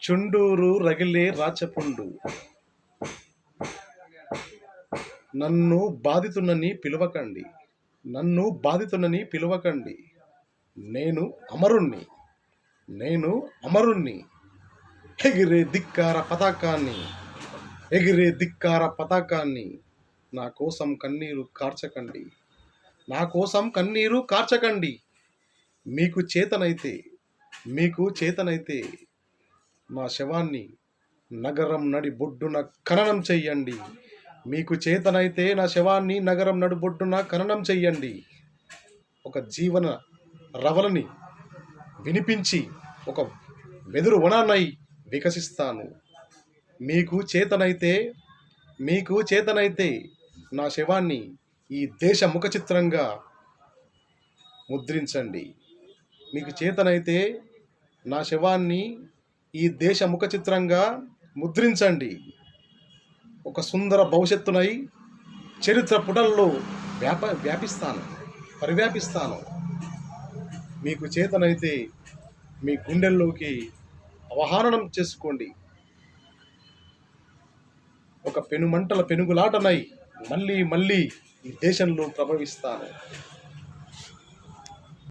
చుండూరు రగిలే రాచపుండు నన్ను బాధితునని పిలవకండి, నన్ను బాధితునని పిలవకండి. నేను అమరుణ్ణి, నేను అమరుణ్ణి. ఎగిరే ధిక్కార పతాకాన్ని, ఎగిరే ధిక్కార పతాకాన్ని. నా కోసం కన్నీరు కార్చకండి, నా కోసం కన్నీరు కార్చకండి. మీకు చేతనైతే, మీకు చేతనైతే నా శవాన్ని నగరం నడిబొడ్డున ఖననం చెయ్యండి. మీకు చేతనైతే నా శవాన్ని నగరం నడిబొడ్డున ఖననం చెయ్యండి. ఒక జీవన రవలని వినిపించి ఒక వెదురు వనాన్నై వికసిస్తాను. మీకు చేతనైతే, మీకు చేతనైతే నా శవాన్ని ఈ దేశ ముఖ చిత్రంగా ముద్రించండి. మీకు చేతనైతే నా శవాన్ని ఈ దేశ ముఖ చిత్రంగా ముద్రించండి. ఒక సుందర భవిష్యత్తునై చరిత్ర పుటల్లో వ్యాపిస్తాను, పరివ్యాపిస్తాను. మీకు చేతనైతే మీ గుండెల్లోకి అవహారణం చేసుకోండి. ఒక పెనుమంటల పెనుగులాటనై మళ్ళీ మళ్ళీ ఈ దేశంలో ప్రభవిస్తాను.